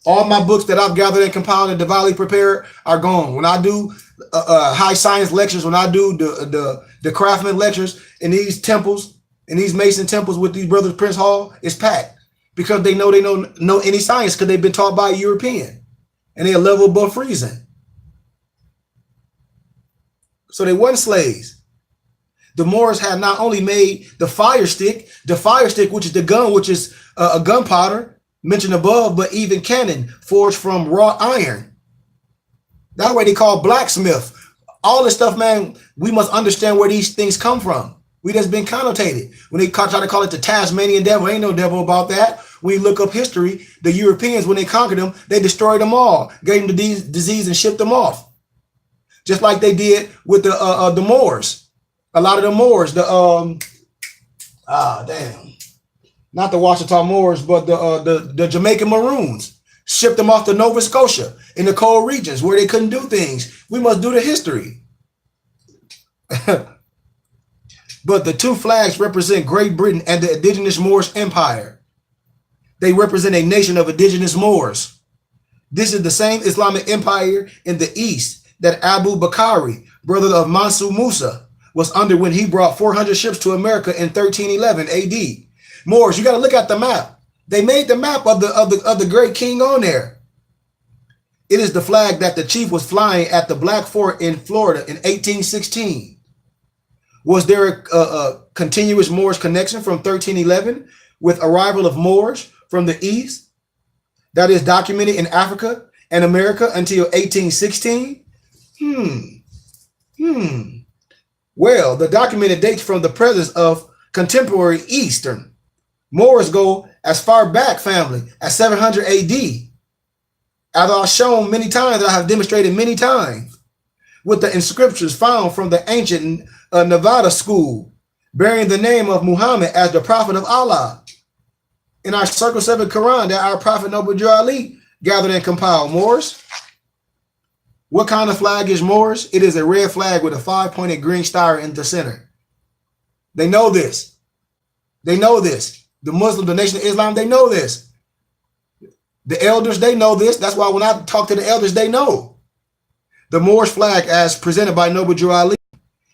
All my books that I've gathered and compiled and divinely prepared are gone. When I do high science lectures, when I do the craftsman lectures in these temples, in these Mason temples with these brothers Prince Hall, it's packed because they don't know any science because they've been taught by a European and they're a level above freezing. So they weren't slaves. The Moors had not only made the fire stick, which is the gun, which is a gunpowder mentioned above, but even cannon forged from raw iron. That's why they call blacksmith. All this stuff, man, we must understand where these things come from. We just been connotated. When they try to call it the Tasmanian devil, ain't no devil about that. When you look up history, the Europeans, when they conquered them, they destroyed them all, gave them the disease and shipped them off. Just like they did with the Moors. A lot of the Moors, not the Washita Moors, but the Jamaican Maroons, shipped them off to Nova Scotia in the cold regions where they couldn't do things. We must do the history. But the two flags represent Great Britain and the indigenous Moorish Empire. They represent a nation of indigenous Moors. This is the same Islamic empire in the east that Abu Bakr, brother of Mansu Musa, was under when he brought 400 ships to America in 1311 AD. Moors, you got to look at the map. They made the map of the great king on there. It is the flag that the chief was flying at the Black Fort in Florida in 1816. Was there a continuous Moorish connection from 1311 with arrival of Moors from the east that is documented in Africa and America until 1816? Well, the documented dates from the presence of contemporary Eastern Moors go as far back, family, as 700 AD. As I've shown many times, I have demonstrated many times with the inscriptions found from the ancient Nevada school, bearing the name of Muhammad as the prophet of Allah. In our Circle 7 Quran that our prophet Noble Ali gathered and compiled. Moors. What kind of flag is Moors? It is a red flag with a 5-pointed green star in the center. They know this. They know this. The Muslim, the Nation of Islam, they know this. The elders, they know this. That's why when I talk to the elders, they know. The Moorish flag as presented by Noble Ali,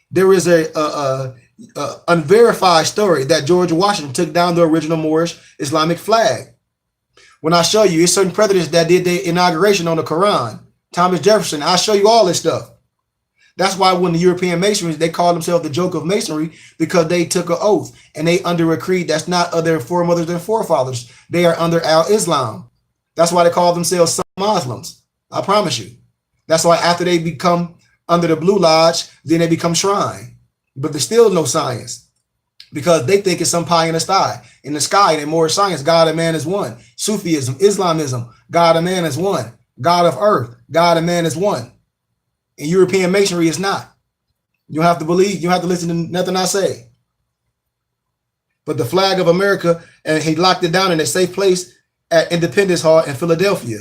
there is a unverified story that George Washington took down the original Moorish Islamic flag. When I show you, it's certain presidents that did the inauguration on the Quran. Thomas Jefferson, I'll show you all this stuff. That's why when the European Masonry, they call themselves the joke of Masonry, because they took an oath and they under a creed that's not of their foremothers and forefathers. They are under Al-Islam. That's why they call themselves some Muslims. I promise you. That's why after they become under the Blue Lodge, then they become shrine. But there's still no science because they think it's some pie in the sky. In the sky, in more science, God and man is one. Sufism, Islamism, God and man is one. God of earth, God and man is one. In European Masonry, it's not. You don't have to believe, you don't have to listen to nothing I say. But the flag of America, and he locked it down in a safe place at Independence Hall in Philadelphia.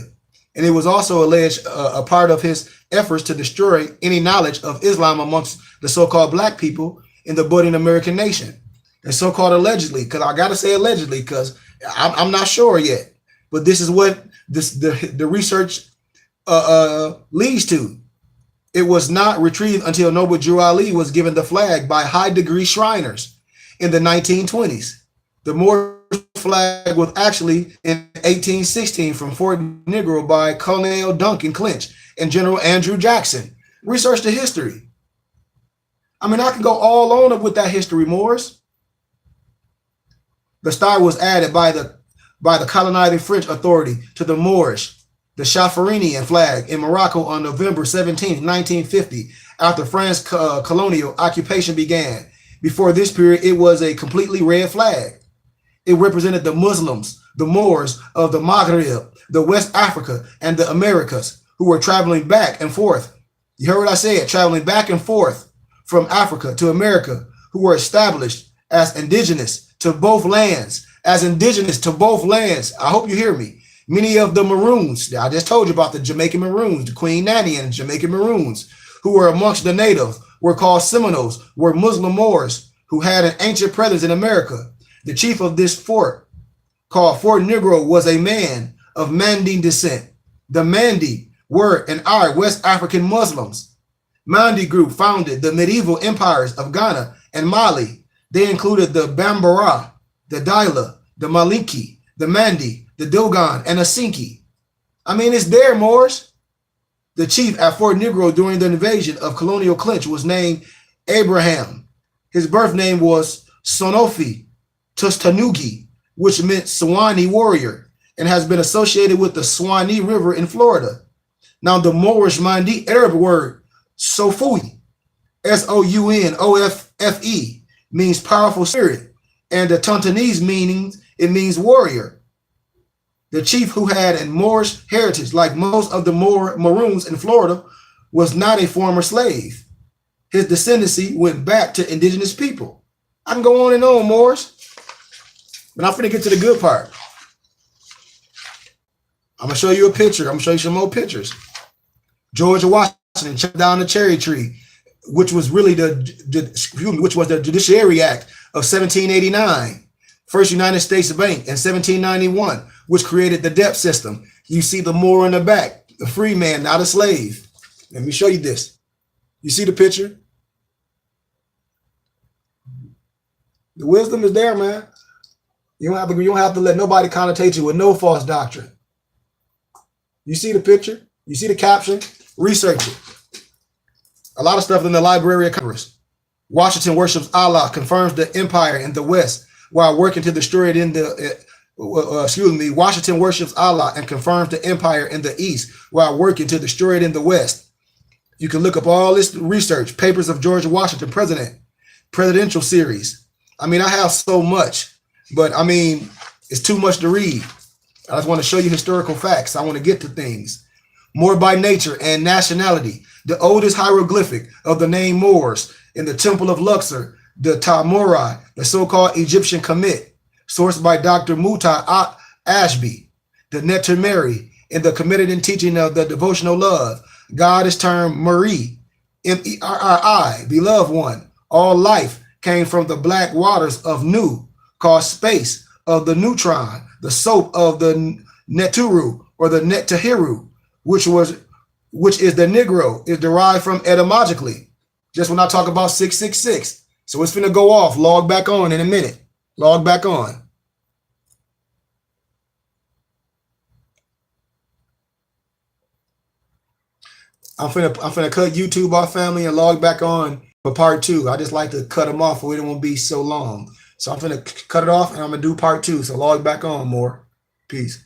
And it was also alleged a part of his efforts to destroy any knowledge of Islam amongst the so-called black people in the budding American nation. And so-called allegedly, because I got to say allegedly, because I'm not sure yet. But this is what the research leads to. It was not retrieved until Noble Drew Ali was given the flag by high-degree Shriners in the 1920s. The Moorish flag was actually in 1816 from Fort Negro by Colonel Duncan Clinch and General Andrew Jackson. Research the history. I mean, I can go all on up with that history, Moors. The star was added by the colonizing French authority to the Moorish, the Shafarinian flag in Morocco on November 17, 1950, after France's colonial occupation began. Before this period, it was a completely red flag. It represented the Muslims the Moors of the Maghreb, the West Africa, and the Americas, who were traveling back and forth. You heard what I said, traveling back and forth from Africa to America, who were established as indigenous to both lands, I hope you hear me. Many of the Maroons, I just told you about the Jamaican Maroons, the Queen Nanny and Jamaican Maroons, who were amongst the natives, were called Seminoles, were Muslim Moors who had an ancient presence in America. The chief of this fort, called Fort Negro, was a man of Mandi descent. The Mandi were and are West African Muslims. Mandi group founded the medieval empires of Ghana and Mali. They included the Bambara, the Daila, the Maliki, the Mandi, the Dogon, and the Sinki. I mean, it's there, Moors. The chief at Fort Negro during the invasion of Colonial Clinch was named Abraham. His birth name was Sonofi Tustanugi, which meant Swanee warrior, and has been associated with the Swanee River in Florida. Now, the Moorish Mandi Arab word Sofui, Sounoffe, means powerful spirit, and the Tontonese means warrior. The chief, who had a Moorish heritage, like most of the Maroons in Florida, was not a former slave. His descendancy went back to indigenous people. I can go on and on, Moors, but I'm finna get to the good part. I'm gonna show you a picture. I'm gonna show you some more pictures. George Washington chopped down the cherry tree, which was really the Judiciary Act of 1789. First United States Bank in 1791, which created the debt system. You see the Moor in the back, the free man, not a slave. Let me show you this. You see the picture? The wisdom is there, man. You don't have to let nobody connotate you with no false doctrine. You see the picture? You see the caption? Research it. A lot of stuff in the Library of Congress. Washington worships Allah, confirms the empire in the West while working to destroy it in the Washington worships Allah and confirms the empire in the East while working to destroy it in the West. You can look up all this research, papers of George Washington, presidential series. I mean, I have so much, but I mean, it's too much to read. I just want to show you historical facts. I want to get to things. Moor by nature and nationality. The oldest hieroglyphic of the name Moors in the Temple of Luxor, the Tamurai, the so-called Egyptian Kemet, sourced by Dr. Muta Ashby. The Netermeri, in the Kemetic teaching of the devotional love, God is termed Meri, M-E-R-R-I, beloved one. All life came from the black waters of Nu, called space of the neutron, the soap of the Neturu or the Netahiru, which is the Negro, is derived from etymologically. Just when I talk about 666. So it's finna go off. Log back on in a minute. Log back on. I'm finna cut YouTube off, family, and log back on for part 2. I just like to cut them off so it won't be so long. So I'm finna cut it off and I'm gonna do part 2. So log back on more. Peace.